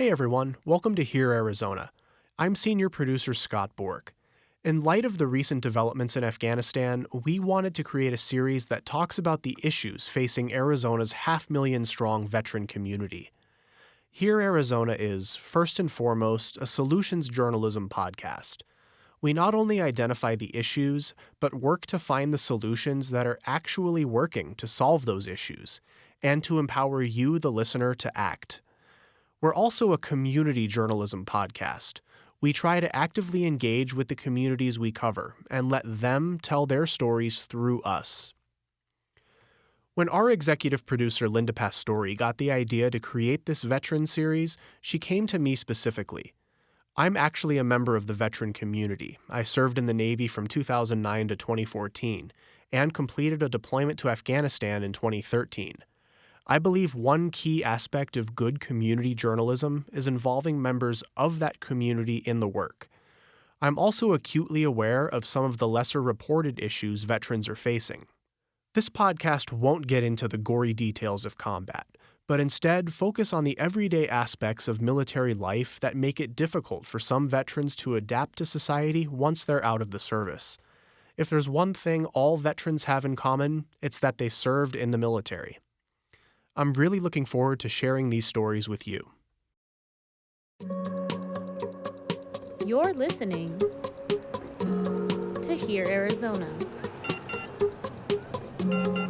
Hey everyone, welcome to Here Arizona. I'm senior producer Scott Bourque. In light of the recent developments in Afghanistan, we wanted to create a series that talks about the issues facing Arizona's 500,000-strong veteran community. Here Arizona is, first and foremost, a solutions journalism podcast. We not only identify the issues, but work to find the solutions that are actually working to solve those issues, and to empower you, the listener, to act. We're also a community journalism podcast. We try to actively engage with the communities we cover and let them tell their stories through us. When our executive producer Linda Pastori got the idea to create this veteran series, she came to me specifically. I'm actually a member of the veteran community. I served in the Navy from 2009 to 2014 and completed a deployment to Afghanistan in 2013. I believe one key aspect of good community journalism is involving members of that community in the work. I'm also acutely aware of some of the lesser reported issues veterans are facing. This podcast won't get into the gory details of combat, but instead focus on the everyday aspects of military life that make it difficult for some veterans to adapt to society once they're out of the service. If there's one thing all veterans have in common, it's that they served in the military. I'm really looking forward to sharing these stories with you. You're listening to Here Arizona,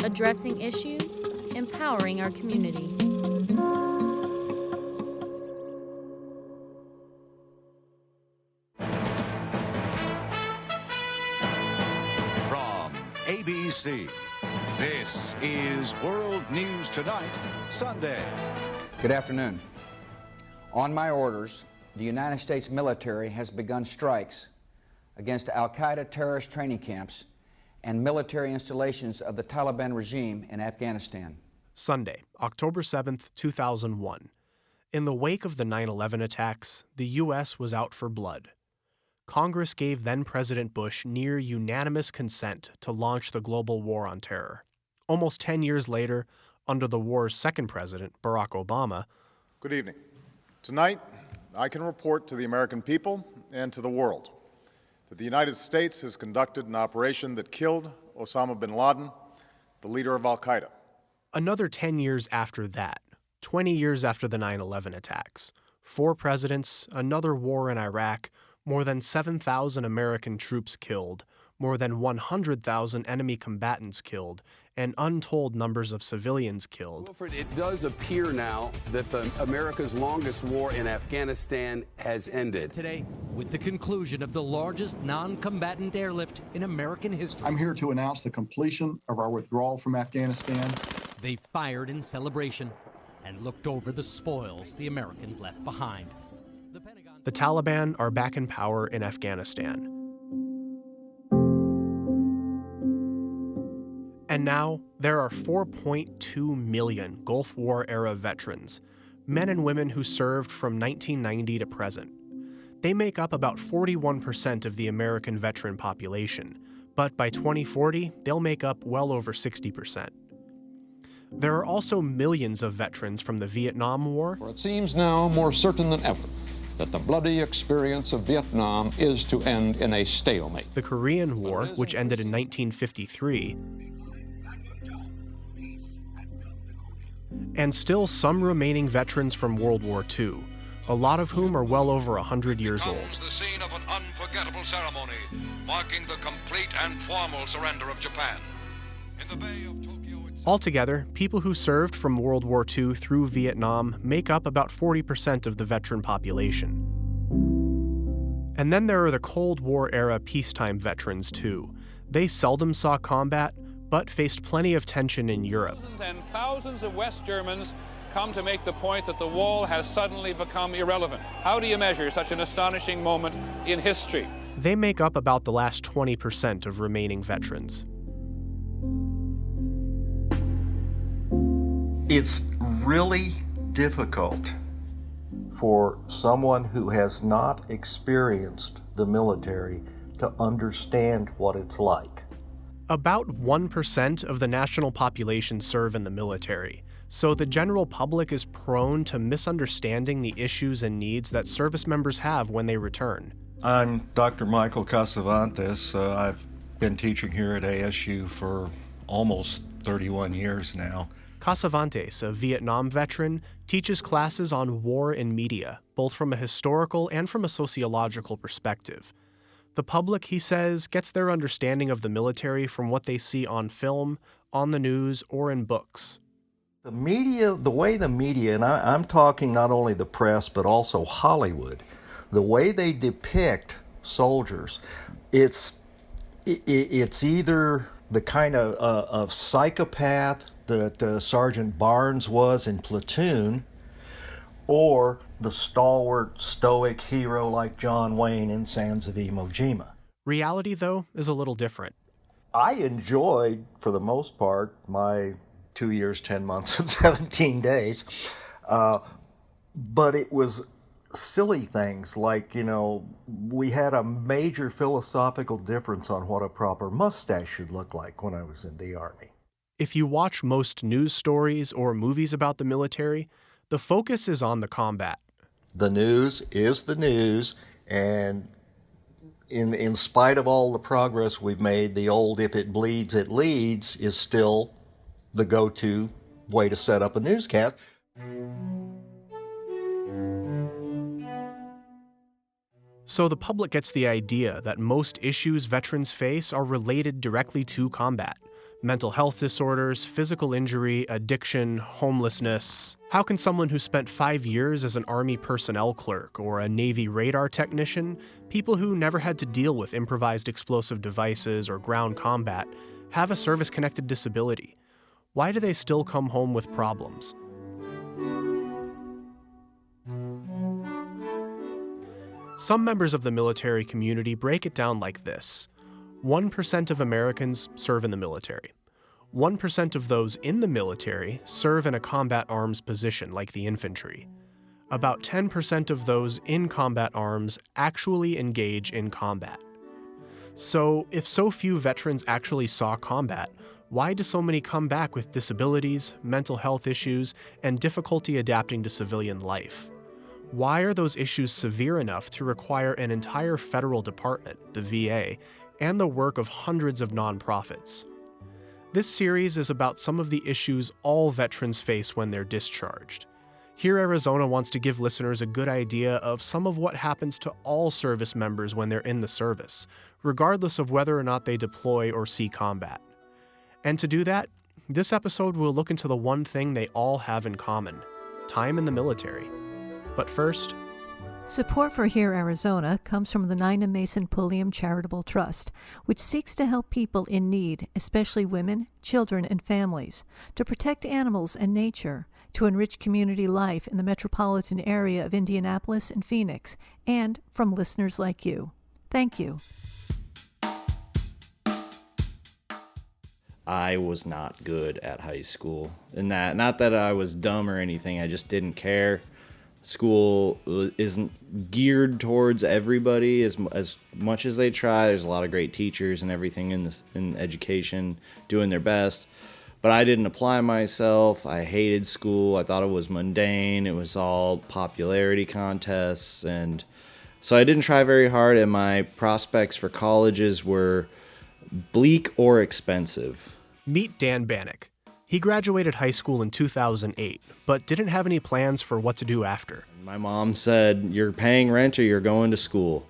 addressing issues, empowering our community. From ABC, this is World News Tonight, Sunday. Good afternoon. On my orders, the United States military has begun strikes against al-Qaeda terrorist training camps and military installations of the Taliban regime in Afghanistan. Sunday, October 7th, 2001. In the wake of the 9/11 attacks, the U.S. was out for blood. Congress gave then-President Bush near unanimous consent to launch the global war on terror. Almost 10 years later, under the war's second president, Barack Obama. Good evening. Tonight, I can report to the American people and to the world that the United States has conducted an operation that killed Osama bin Laden, the leader of al-Qaeda. Another 10 years after that, 20 years after the 9/11 attacks, 4 presidents, another war in Iraq, more than 7,000 American troops killed, more than 100,000 enemy combatants killed, and untold numbers of civilians killed. Wilfred, it does appear now that America's longest war in Afghanistan has ended. Today, with the conclusion of the largest non-combatant airlift in American history. I'm here to announce the completion of our withdrawal from Afghanistan. They fired in celebration and looked over the spoils the Americans left behind. The Taliban are back in power in Afghanistan. And now, there are 4.2 million Gulf War-era veterans, men and women who served from 1990 to present. They make up about 41% of the American veteran population, but by 2040, they'll make up well over 60%. There are also millions of veterans from the Vietnam War. For it seems now more certain than ever that the bloody experience of Vietnam is to end in a stalemate. The Korean War, which ended in 1953, and still some remaining veterans from World War II, a lot of whom are well over 100 years old. The scene of an unforgettable ceremony marking the complete and formal surrender of Japan. In the Bay of Tokyo. Altogether, people who served from World War II through Vietnam make up about 40% of the veteran population. And then there are the Cold War-era peacetime veterans, too. They seldom saw combat, but faced plenty of tension in Europe. Thousands and thousands of West Germans come to make the point that the wall has suddenly become irrelevant. How do you measure such an astonishing moment in history? They make up about the last 20% of remaining veterans. It's really difficult for someone who has not experienced the military to understand what it's like. About 1% of the national population serve in the military, So the general public is prone to misunderstanding the issues and needs that service members have when they return. I'm Dr. Michael Casavantes. I've been teaching here at ASU for almost 31 years now. Casavantes, a Vietnam veteran, teaches classes on war and media, both from a historical and from a sociological perspective. The public, he says, gets their understanding of the military from what they see on film, on the news, or in books. The media, the way the media, and I'm talking not only the press, but also Hollywood, the way they depict soldiers, it's either the kind of psychopath that Sergeant Barnes was in Platoon, or the stalwart, stoic hero like John Wayne in Sands of Iwo Jima. Reality, though, is a little different. I enjoyed, for the most part, my 2 years, 10 months, and 17 days, but it was silly things like, we had a major philosophical difference on what a proper mustache should look like when I was in the Army. If you watch most news stories or movies about the military, the focus is on the combat. The news is the news, and in spite of all the progress we've made, the old "if it bleeds, it leads" is still the go-to way to set up a newscast. So the public gets the idea that most issues veterans face are related directly to combat. Mental health disorders, physical injury, addiction, homelessness. How can someone who spent 5 years as an Army personnel clerk or a Navy radar technician, people who never had to deal with improvised explosive devices or ground combat, have a service-connected disability? Why do they still come home with problems? Some members of the military community break it down like this. 1% of Americans serve in the military. 1% of those in the military serve in a combat arms position like the infantry. About 10% of those in combat arms actually engage in combat. So, if so few veterans actually saw combat, why do so many come back with disabilities, mental health issues, and difficulty adapting to civilian life? Why are those issues severe enough to require an entire federal department, the VA, and the work of hundreds of nonprofits? This series is about some of the issues all veterans face when they're discharged. Here, Arizona wants to give listeners a good idea of some of what happens to all service members when they're in the service, regardless of whether or not they deploy or see combat. And to do that, this episode will look into the one thing they all have in common: time in the military. But first, support for Here Arizona comes from the Nina Mason Pulliam Charitable Trust, which seeks to help people in need, especially women, children, and families, to protect animals and nature, to enrich community life in the metropolitan area of Indianapolis and Phoenix, and from listeners like you. Thank you. I was not good at high school. And not that I was dumb or anything, I just didn't care. School isn't geared towards everybody as much as they try. There's a lot of great teachers and everything in education doing their best. But I didn't apply myself. I hated school. I thought it was mundane. It was all popularity contests. And so I didn't try very hard, and my prospects for colleges were bleak or expensive. Meet Dan Banik. He graduated high school in 2008, but didn't have any plans for what to do after. My mom said, "You're paying rent or you're going to school."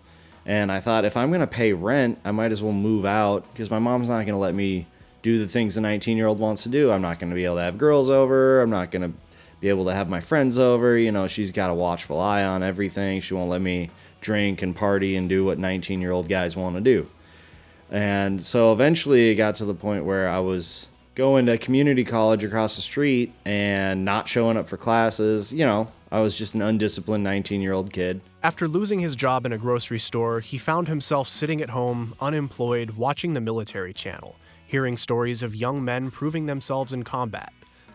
And I thought, if I'm going to pay rent, I might as well move out, because my mom's not going to let me do the things a 19-year-old wants to do. I'm not going to be able to have girls over. I'm not going to be able to have my friends over. She's got a watchful eye on everything. She won't let me drink and party and do what 19-year-old guys want to do. And so eventually it got to the point where I was going to community college across the street and not showing up for classes. I was just an undisciplined 19-year-old kid. After losing his job in a grocery store, he found himself sitting at home, unemployed, watching the military channel, hearing stories of young men proving themselves in combat.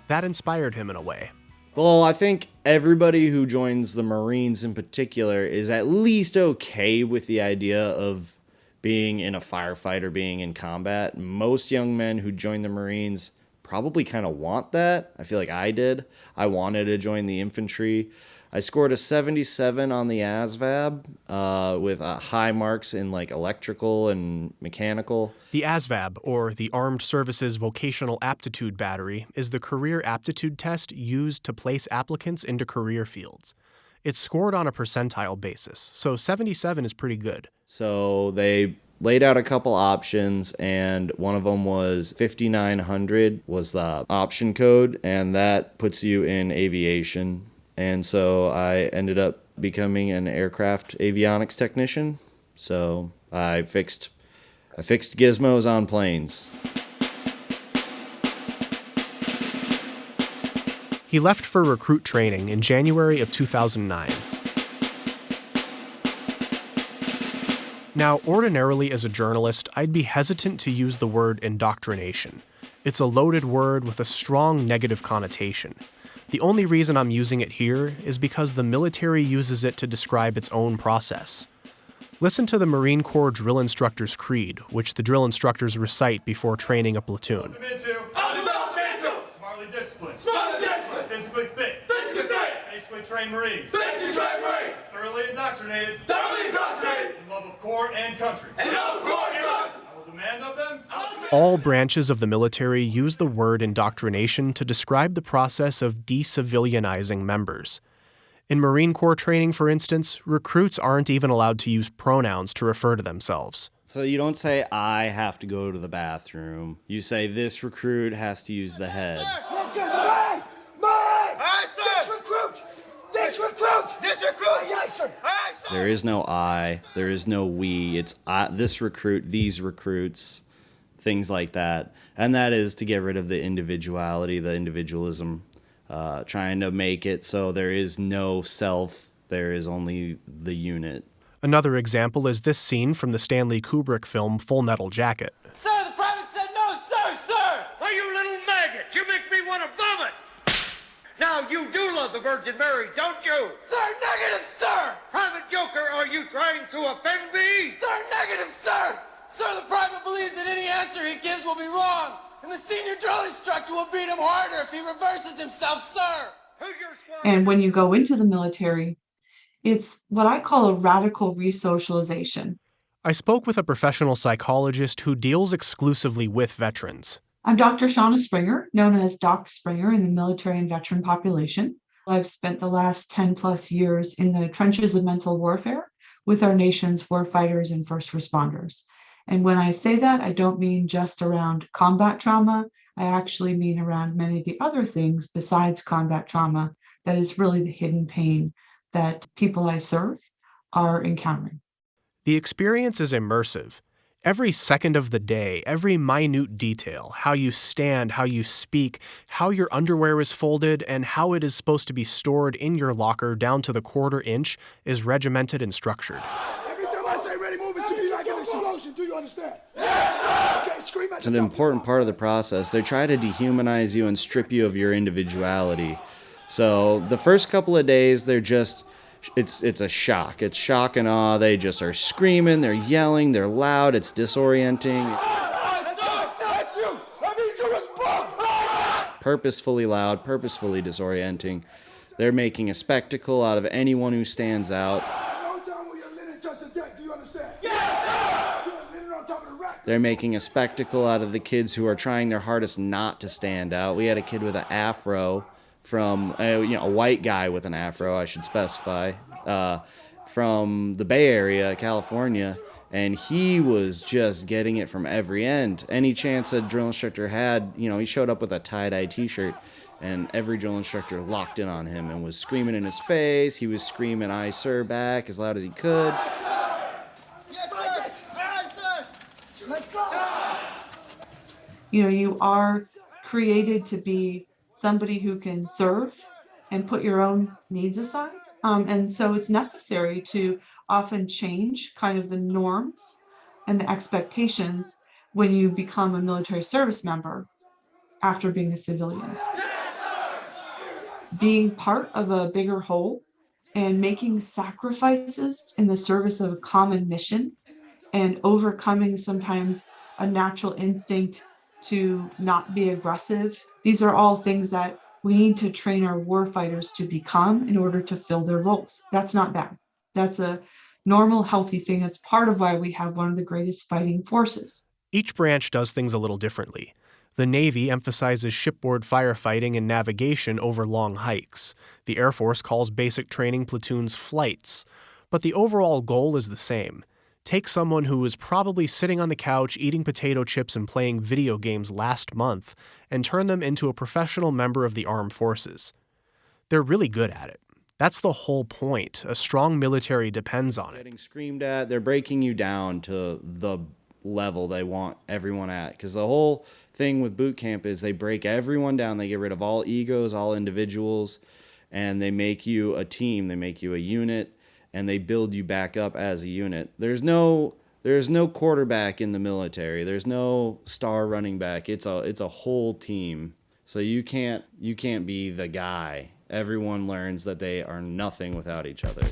That inspired him in a way. Well, I think everybody who joins the Marines in particular is at least okay with the idea of being in a firefight or being in combat. Most young men who join the Marines probably kind of want that. I feel like I did. I wanted to join the infantry. I scored a 77 on the ASVAB with high marks in like electrical and mechanical. The ASVAB, or the Armed Services Vocational Aptitude Battery, is the career aptitude test used to place applicants into career fields. It's scored on a percentile basis, so 77 is pretty good. So they laid out a couple options, and one of them was 5900 was the option code, and that puts you in aviation. And so I ended up becoming an aircraft avionics technician. So I fixed gizmos on planes. He left for recruit training in January of 2009. Now, ordinarily as a journalist, I'd be hesitant to use the word indoctrination. It's a loaded word with a strong negative connotation. The only reason I'm using it here is because the military uses it to describe its own process. Listen to the Marine Corps drill instructor's creed, which the drill instructors recite before training a platoon. Smartly disciplined. Physically fit. Basically trained Marines. Thoroughly indoctrinated. In love of corps and country. I will demand of them. All branches of the military use the word indoctrination to describe the process of de-civilianizing members. In Marine Corps training, for instance, recruits aren't even allowed to use pronouns to refer to themselves. So you don't say, I have to go to the bathroom. You say, this recruit has to use the head. Let's go. Mine! Aye, sir! This recruit! Aye, sir! Aye, sir! There is no I. There is no we. It's I, this recruit, these recruits, things like that. And that is to get rid of the individuality, the individualism, trying to make it so there is no self, there is only the unit. Another example is this scene from the Stanley Kubrick film Full Metal Jacket. Sir, the private said no, sir! Why, you little maggot! You make me want to vomit! Now, you do love the Virgin Mary, don't you? Sir, negative, sir! Private Joker, are you trying to offend me? Sir, negative, sir! Sir, the private believes that any answer he gives will be wrong, and the senior drill instructor will beat him harder if he reverses himself, sir! And when you go into the military, it's what I call a radical resocialization. I spoke with a professional psychologist who deals exclusively with veterans. I'm Dr. Shauna Springer, known as Doc Springer in the military and veteran population. I've spent the last 10 plus years in the trenches of mental warfare with our nation's warfighters and first responders. And when I say that, I don't mean just around combat trauma. I actually mean around many of the other things besides combat trauma that is really the hidden pain that people I serve are encountering. The experience is immersive. Every second of the day, every minute detail, how you stand, how you speak, how your underwear is folded, and how it is supposed to be stored in your locker down to the quarter inch is regimented and structured. Every time I say ready, move, it should be like an explosion. Do you understand? Yes, sir! Okay, scream at It's an important part of the process. They try to dehumanize you and strip you of your individuality. So the first couple of days, they're just... It's a shock. It's shock and awe. They just are screaming, they're yelling, they're loud, it's disorienting. Purposefully loud, purposefully disorienting. They're making a spectacle out of anyone who stands out. They're making a spectacle out of the kids who are trying their hardest not to stand out. We had a kid with an afro from a white guy with an afro, I should specify, from the Bay Area, California, and he was just getting it from every end. Any chance a drill instructor had, he showed up with a tie-dye t-shirt, and every drill instructor locked in on him and was screaming in his face. He was screaming, "Aye, sir," back as loud as he could. Yes, sir! Aye, sir! Let's go! You are created to be somebody who can serve and put your own needs aside. And so it's necessary to often change kind of the norms and the expectations when you become a military service member after being a civilian. Being part of a bigger whole and making sacrifices in the service of a common mission and overcoming sometimes a natural instinct to not be aggressive. These are all things that we need to train our warfighters to become in order to fill their roles. That's not bad. That's a normal, healthy thing. It's part of why we have one of the greatest fighting forces. Each branch does things a little differently. The Navy emphasizes shipboard firefighting and navigation over long hikes. The Air Force calls basic training platoons flights. But the overall goal is the same. Take someone who was probably sitting on the couch eating potato chips and playing video games last month and turn them into a professional member of the armed forces. They're really good at it. That's the whole point. A strong military depends on it. Getting screamed at, they're breaking you down to the level they want everyone at. Because the whole thing with boot camp is they break everyone down. They get rid of all egos, all individuals, and they make you a team. They make you a unit, and they build you back up as a unit. There's no quarterback in the military. There's no star running back. It's a whole team. So you can't be the guy. Everyone learns that they are nothing without each other.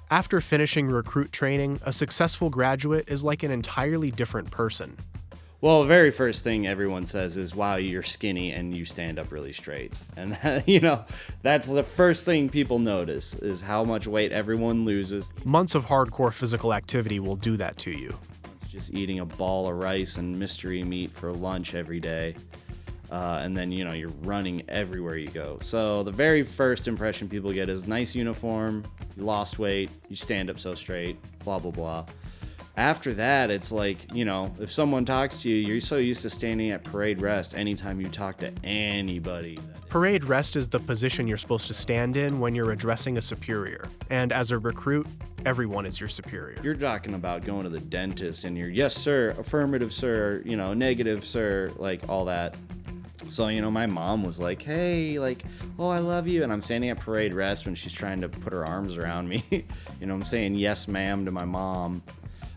After finishing recruit training, a successful graduate is like an entirely different person. Well, the very first thing everyone says is, wow, you're skinny and you stand up really straight. And, that's the first thing people notice is how much weight everyone loses. Months of hardcore physical activity will do that to you. Just eating a ball of rice and mystery meat for lunch every day. And then, you're running everywhere you go. So the very first impression people get is nice uniform, you lost weight, you stand up so straight, blah, blah, blah. After that, it's like, if someone talks to you, you're so used to standing at parade rest anytime you talk to anybody. Parade rest is the position you're supposed to stand in when you're addressing a superior. And as a recruit, everyone is your superior. You're talking about going to the dentist and you're, yes, sir, affirmative, sir, negative, sir, like all that. So, my mom was like, hey, oh, I love you. And I'm standing at parade rest when she's trying to put her arms around me. I'm saying yes, ma'am to my mom.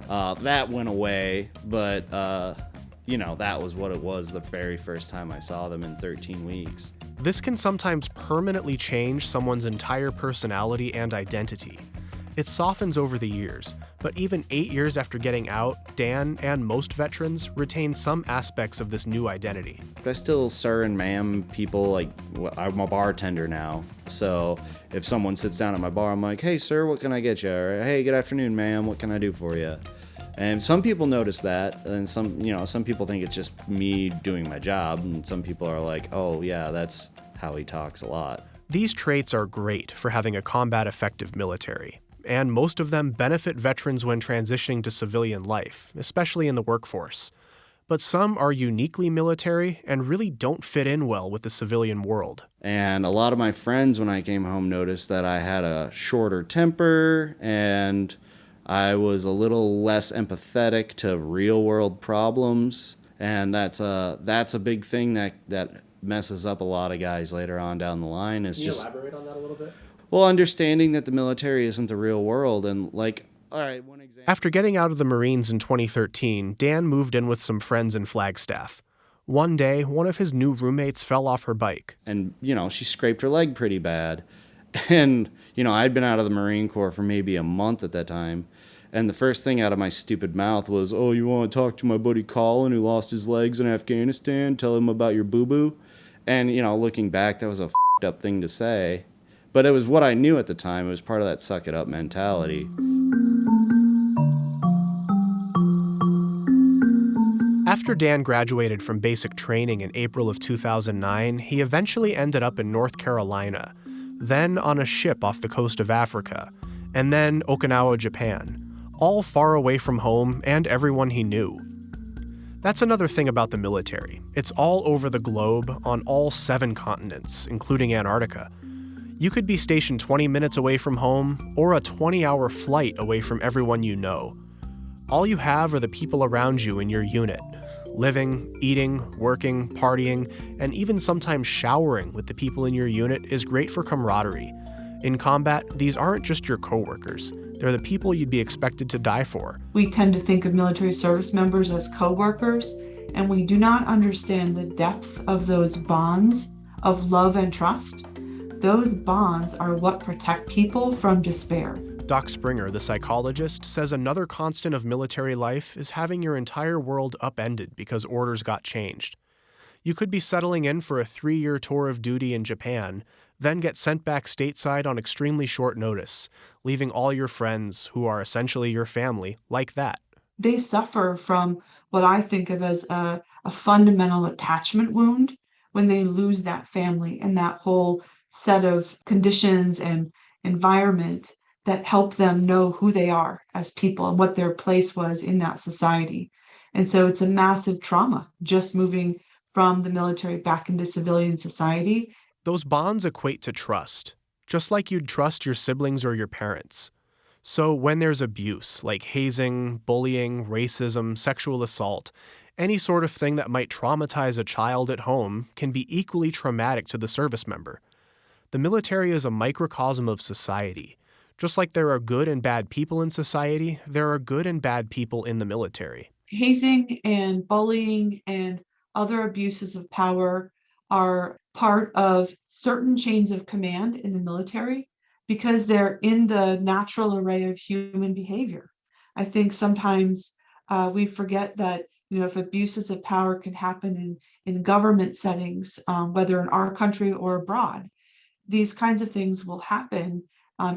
That went away, but, that was what it was the very first time I saw them in 13 weeks. This can sometimes permanently change someone's entire personality and identity. It softens over the years, but even 8 years after getting out, Dan and most veterans retain some aspects of this new identity. I still sir and ma'am people, I'm a bartender now. So if someone sits down at my bar, I'm like, hey, sir, what can I get you? Or, hey, good afternoon, ma'am, what can I do for you? And some people notice that, and some people think it's just me doing my job, and some people are like, oh, yeah, that's how he talks a lot. These traits are great for having a combat-effective military, and most of them benefit veterans when transitioning to civilian life, especially in the workforce. But some are uniquely military and really don't fit in well with the civilian world. And a lot of my friends, when I came home, noticed that I had a shorter temper, and I was a little less empathetic to real-world problems. And that's a big thing that messes up a lot of guys later on down the line. Can you elaborate on that a little bit? Well, understanding that the military isn't the real world, and all right, one example. After getting out of the Marines in 2013, Dan moved in with some friends in Flagstaff. One day, one of his new roommates fell off her bike. And, she scraped her leg pretty bad. And, I'd been out of the Marine Corps for maybe a month at that time. And the first thing out of my stupid mouth was, oh, you want to talk to my buddy Colin who lost his legs in Afghanistan? Tell him about your boo-boo? And, looking back, that was a f***ed up thing to say. But it was what I knew at the time. It was part of that suck-it-up mentality. After Dan graduated from basic training in April of 2009, he eventually ended up in North Carolina, then on a ship off the coast of Africa, and then Okinawa, Japan, all far away from home and everyone he knew. That's another thing about the military. It's all over the globe, on all 7 continents, including Antarctica. You could be stationed 20 minutes away from home, or a 20-hour flight away from everyone you know. All you have are the people around you in your unit, living, eating, working, partying, and even sometimes showering with the people in your unit is great for camaraderie. In combat, these aren't just your coworkers. They're the people you'd be expected to die for. We tend to think of military service members as coworkers, and we do not understand the depth of those bonds of love and trust. Those bonds are what protect people from despair. Doc Springer, the psychologist, says another constant of military life is having your entire world upended because orders got changed. You could be settling in for a 3-year tour of duty in Japan, then get sent back stateside on extremely short notice, leaving all your friends, who are essentially your family, like that. They suffer from what I think of as a fundamental attachment wound when they lose that family and that whole set of conditions and environment that help them know who they are as people and what their place was in that society. And so it's a massive trauma just moving from the military back into civilian society. Those bonds equate to trust, just like you'd trust your siblings or your parents. So when there's abuse, like hazing, bullying, racism, sexual assault, any sort of thing that might traumatize a child at home can be equally traumatic to the service member. The military is a microcosm of society. Just like there are good and bad people in society, there are good and bad people in the military. Hazing and bullying and other abuses of power are part of certain chains of command in the military because they're in the natural array of human behavior. I think sometimes we forget that, if abuses of power can happen in government settings, whether in our country or abroad, these kinds of things will happen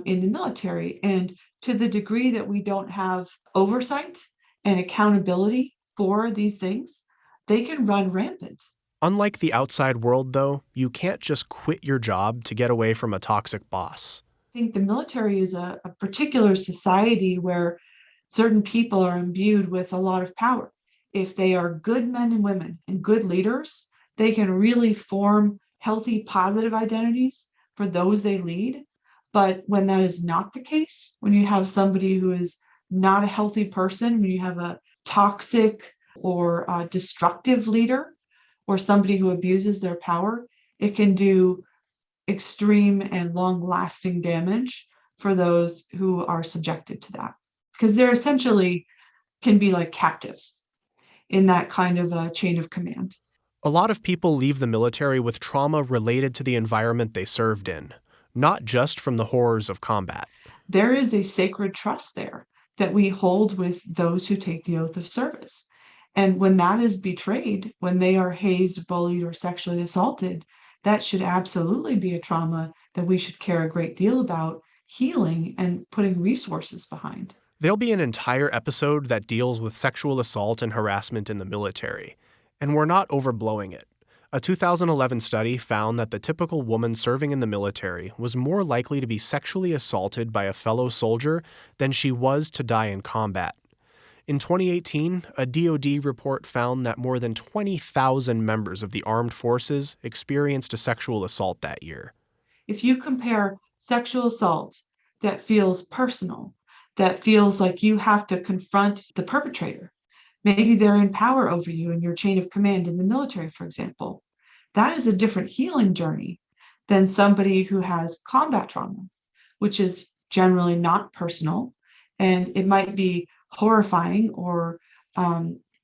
in the military. And to the degree that we don't have oversight and accountability for these things, they can run rampant. Unlike the outside world, though, you can't just quit your job to get away from a toxic boss. I think the military is a particular society where certain people are imbued with a lot of power. If they are good men and women and good leaders, they can really form healthy, positive identities for those they lead. But when that is not the case, when you have somebody who is not a healthy person, when you have a toxic or destructive leader or somebody who abuses their power, it can do extreme and long-lasting damage for those who are subjected to that. Because they're essentially can be like captives in that kind of a chain of command. A lot of people leave the military with trauma related to the environment they served in, not just from the horrors of combat. There is a sacred trust there that we hold with those who take the oath of service. And when that is betrayed, when they are hazed, bullied, or sexually assaulted, that should absolutely be a trauma that we should care a great deal about healing and putting resources behind. There'll be an entire episode that deals with sexual assault and harassment in the military, and we're not overblowing it. A 2011 study found that the typical woman serving in the military was more likely to be sexually assaulted by a fellow soldier than she was to die in combat. In 2018, a DoD report found that more than 20,000 members of the armed forces experienced a sexual assault that year. If you compare sexual assault that feels personal, that feels like you have to confront the perpetrator, maybe they're in power over you in your chain of command in the military, for example, that is a different healing journey than somebody who has combat trauma, which is generally not personal, and it might be horrifying or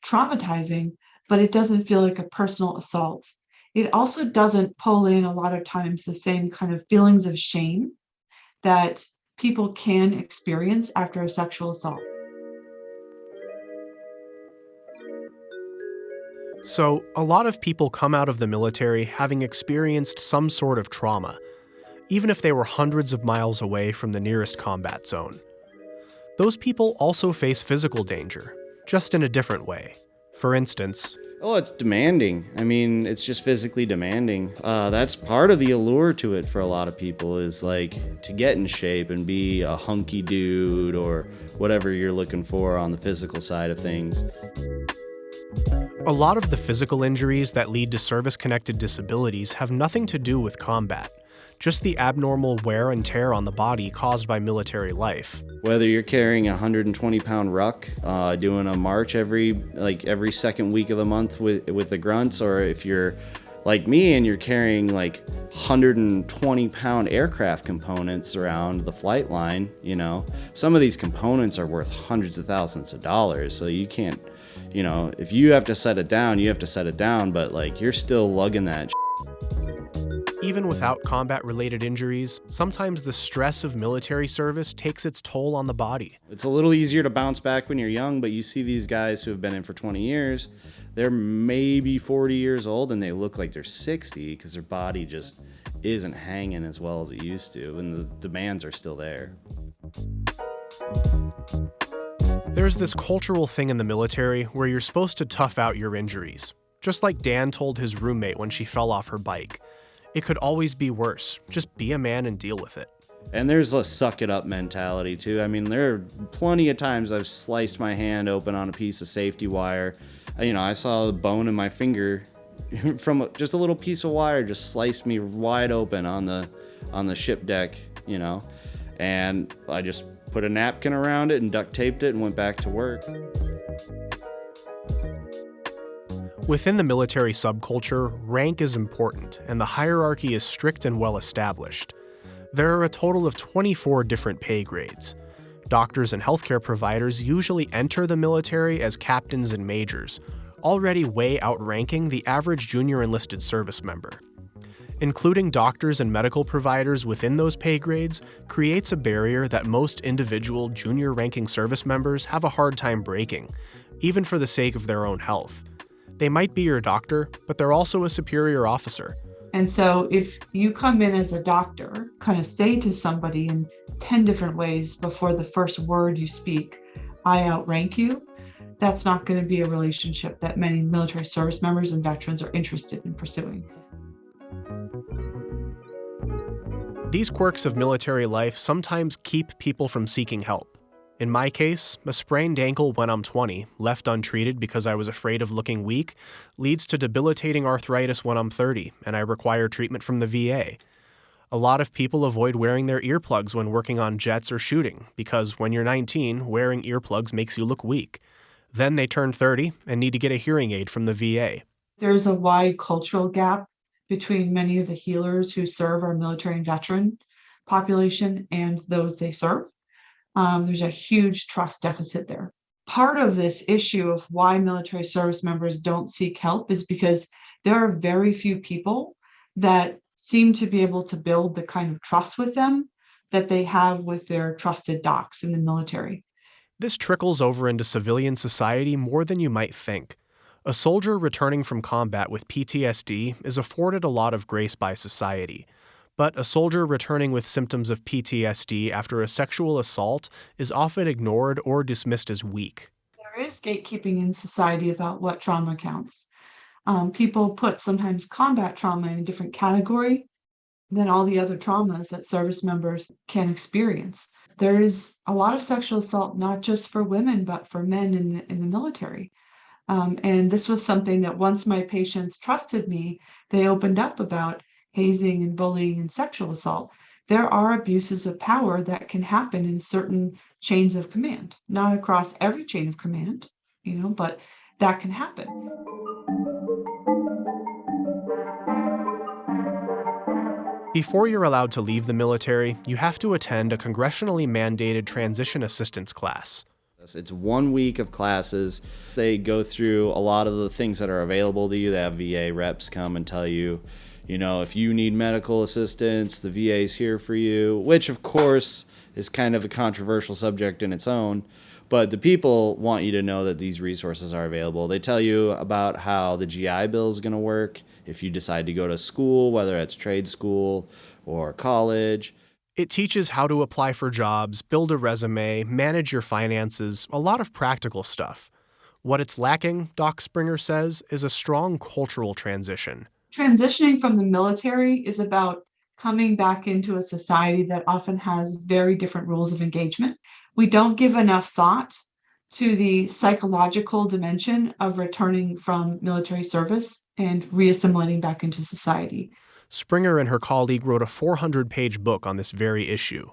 traumatizing, but it doesn't feel like a personal assault. It also doesn't pull in a lot of times the same kind of feelings of shame that people can experience after a sexual assault. So, a lot of people come out of the military having experienced some sort of trauma, even if they were hundreds of miles away from the nearest combat zone. Those people also face physical danger, just in a different way. For instance, oh, it's demanding. I mean, it's just physically demanding. That's part of the allure to it for a lot of people is like to get in shape and be a hunky dude or whatever you're looking for on the physical side of things. A lot of the physical injuries that lead to service-connected disabilities have nothing to do with combat, just the abnormal wear and tear on the body caused by military life. Whether you're carrying a 120-pound ruck, doing a march every second week of the month with the grunts, or if you're like me and you're carrying like 120-pound aircraft components around the flight line, some of these components are worth hundreds of thousands of dollars, so you can't, if you have to set it down, you have to set it down, but like you're still lugging that. Even even without combat-related injuries, sometimes the stress of military service takes its toll on the body. It's a little easier to bounce back when you're young, but you see these guys who have been in for 20 years, they're maybe 40 years old and they look like they're 60 because their body just isn't hanging as well as it used to, and the demands are still there. There's this cultural thing in the military where you're supposed to tough out your injuries. Just like Dan told his roommate when she fell off her bike. It could always be worse. Just be a man and deal with it. And there's a suck it up mentality too. I mean, there are plenty of times I've sliced my hand open on a piece of safety wire. I saw the bone in my finger from just a little piece of wire just sliced me wide open on the ship deck, and I just put a napkin around it and duct taped it and went back to work. Within the military subculture, rank is important, and the hierarchy is strict and well established. There are a total of 24 different pay grades. Doctors and healthcare providers usually enter the military as captains and majors, already way outranking the average junior enlisted service member. Including doctors and medical providers within those pay grades creates a barrier that most individual junior-ranking service members have a hard time breaking, even for the sake of their own health. They might be your doctor, but they're also a superior officer. And so if you come in as a doctor, kind of say to somebody in 10 different ways before the first word you speak, I outrank you, that's not going to be a relationship that many military service members and veterans are interested in pursuing. These quirks of military life sometimes keep people from seeking help. In my case, a sprained ankle when I'm 20, left untreated because I was afraid of looking weak, leads to debilitating arthritis when I'm 30, and I require treatment from the VA. A lot of people avoid wearing their earplugs when working on jets or shooting, because when you're 19, wearing earplugs makes you look weak. Then they turn 30 and need to get a hearing aid from the VA. There's a wide cultural gap between many of the healers who serve our military and veteran population and those they serve. There's a huge trust deficit there. Part of this issue of why military service members don't seek help is because there are very few people that seem to be able to build the kind of trust with them that they have with their trusted docs in the military. This trickles over into civilian society more than you might think. A soldier returning from combat with PTSD is afforded a lot of grace by society. But a soldier returning with symptoms of PTSD after a sexual assault is often ignored or dismissed as weak. There is gatekeeping in society about what trauma counts. People put sometimes combat trauma in a different category than all the other traumas that service members can experience. There is a lot of sexual assault, not just for women, but for men in the military. And this was something that once my patients trusted me, they opened up about hazing and bullying and sexual assault. There are abuses of power that can happen in certain chains of command, not across every chain of command, but that can happen. Before you're allowed to leave the military, you have to attend a congressionally mandated transition assistance class. It's 1 week of classes. They go through a lot of the things that are available to you. They have VA reps come and tell you, if you need medical assistance, the VA's here for you, which of course is kind of a controversial subject in its own. But the people want you to know that these resources are available. They tell you about how the GI Bill is going to work if you decide to go to school, whether it's trade school or college. It teaches how to apply for jobs, build a resume, manage your finances, a lot of practical stuff. What it's lacking, Doc Springer says, is a strong cultural transition. Transitioning from the military is about coming back into a society that often has very different rules of engagement. We don't give enough thought to the psychological dimension of returning from military service and reassimilating back into society. Springer and her colleague wrote a 400-page book on this very issue.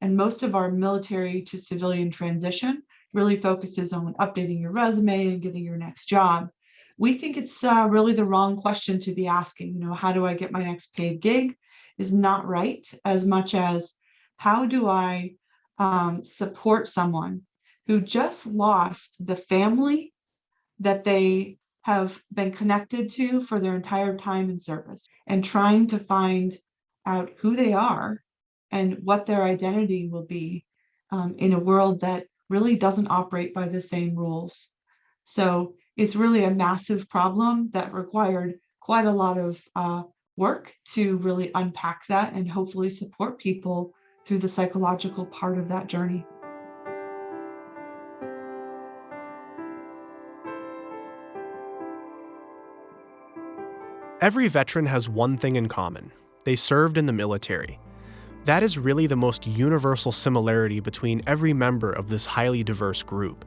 And most of our military to civilian transition really focuses on updating your resume and getting your next job. We think it's really the wrong question to be asking. How do I get my next paid gig is not right, as much as how do I support someone who just lost the family that they have been connected to for their entire time in service, and trying to find out who they are and what their identity will be in a world that really doesn't operate by the same rules. So it's really a massive problem that required quite a lot of work to really unpack that and hopefully support people through the psychological part of that journey. Every veteran has one thing in common. They served in the military. That is really the most universal similarity between every member of this highly diverse group.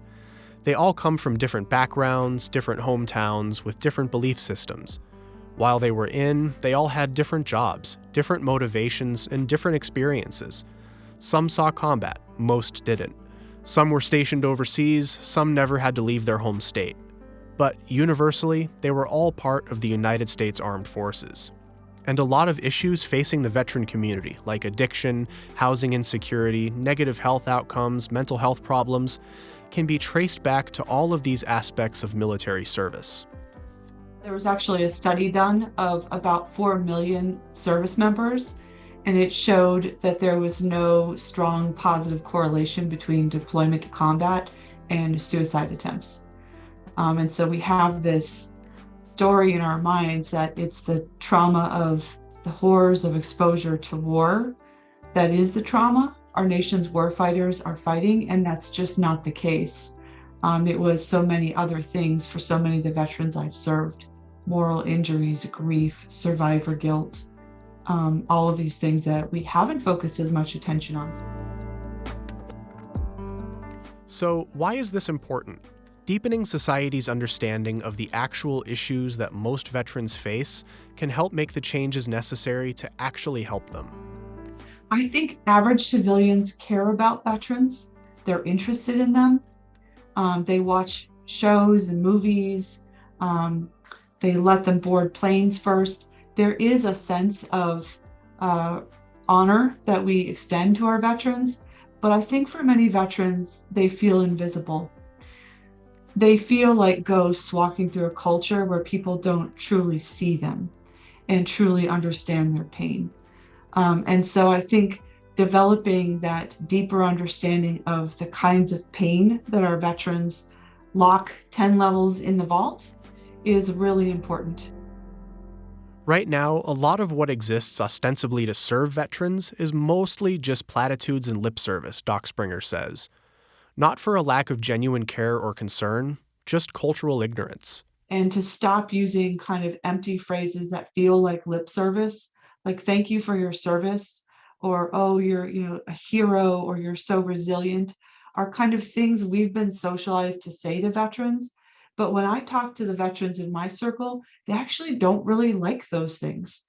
They all come from different backgrounds, different hometowns, with different belief systems. While they were in, they all had different jobs, different motivations, and different experiences. Some saw combat, most didn't. Some were stationed overseas, some never had to leave their home state. But universally, they were all part of the United States Armed Forces. And a lot of issues facing the veteran community, like addiction, housing insecurity, negative health outcomes, mental health problems, can be traced back to all of these aspects of military service. There was actually a study done of about 4 million service members, and it showed that there was no strong positive correlation between deployment to combat and suicide attempts. And so we have this story in our minds that it's the trauma of the horrors of exposure to war that is the trauma our nation's war fighters are fighting, and that's just not the case. It was so many other things for so many of the veterans I've served. Moral injuries, grief, survivor guilt, all of these things that we haven't focused as much attention on. So why is this important? Deepening society's understanding of the actual issues that most veterans face can help make the changes necessary to actually help them. I think average civilians care about veterans. They're interested in them. They watch shows and movies. They let them board planes first. There is a sense of honor that we extend to our veterans, but I think for many veterans, they feel invisible. They feel like ghosts walking through a culture where people don't truly see them and truly understand their pain. And so I think developing that deeper understanding of the kinds of pain that our veterans lock 10 levels in the vault is really important. Right now, a lot of what exists ostensibly to serve veterans is mostly just platitudes and lip service, Doc Springer says. Not for a lack of genuine care or concern, just cultural ignorance. And to stop using kind of empty phrases that feel like lip service, like thank you for your service, or oh, you're a hero, or you're so resilient, are kind of things we've been socialized to say to veterans. But when I talk to the veterans in my circle, they actually don't really like those things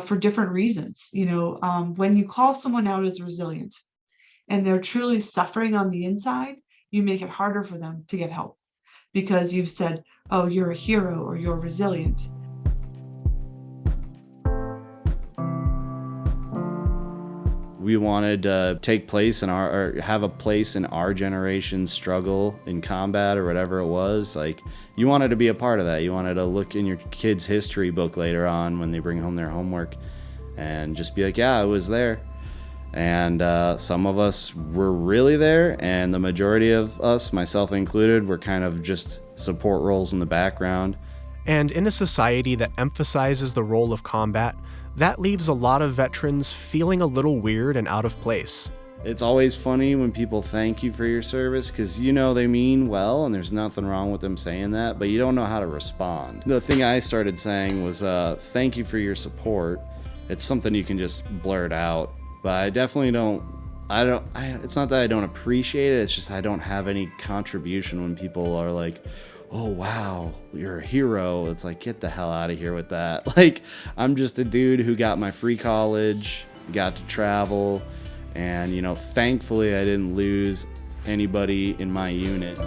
for different reasons. When you call someone out as resilient and they're truly suffering on the inside, you make it harder for them to get help because you've said, oh, you're a hero or you're resilient. We wanted to take place in or have a place in our generation's struggle in combat or whatever it was. Like, you wanted to be a part of that. You wanted to look in your kid's history book later on when they bring home their homework and just be like, yeah, I was there. And some of us were really there, and the majority of us, myself included, were kind of just support roles in the background. And in a society that emphasizes the role of combat, that leaves a lot of veterans feeling a little weird and out of place. It's always funny when people thank you for your service because they mean well and there's nothing wrong with them saying that, but you don't know how to respond. The thing I started saying was thank you for your support. It's something you can just blurt out, but I definitely don't. It's not that I don't appreciate it, it's just I don't have any contribution when people are like, oh wow, you're a hero. It's like, get the hell out of here with that. Like, I'm just a dude who got my free college, got to travel, and thankfully I didn't lose anybody in my unit.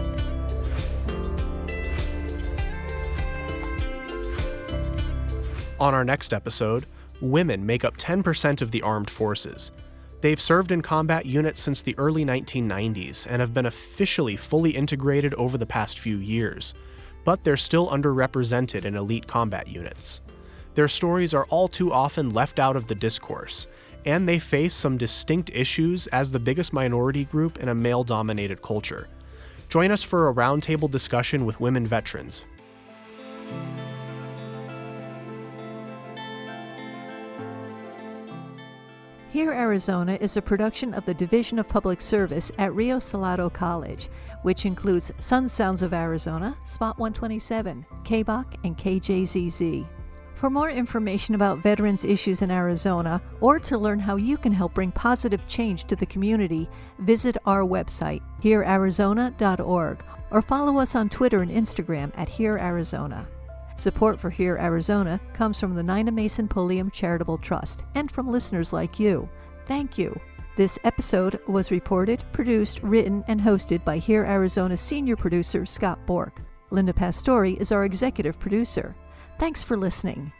On our next episode, women make up 10% of the armed forces. They've served in combat units since the early 1990s and have been officially fully integrated over the past few years, but they're still underrepresented in elite combat units. Their stories are all too often left out of the discourse, and they face some distinct issues as the biggest minority group in a male-dominated culture. Join us for a roundtable discussion with women veterans. Here, Arizona is a production of the Division of Public Service at Rio Salado College, which includes Sun Sounds of Arizona, Spot 127, KBOC, and KJZZ. For more information about veterans' issues in Arizona, or to learn how you can help bring positive change to the community, visit our website, herearizona.org, or follow us on Twitter and Instagram at HereArizona. Support for Here Arizona comes from the Nina Mason Pulliam Charitable Trust and from listeners like you. Thank you. This episode was reported, produced, written, and hosted by Here Arizona senior producer Scott Bourque. Linda Pastore is our executive producer. Thanks for listening.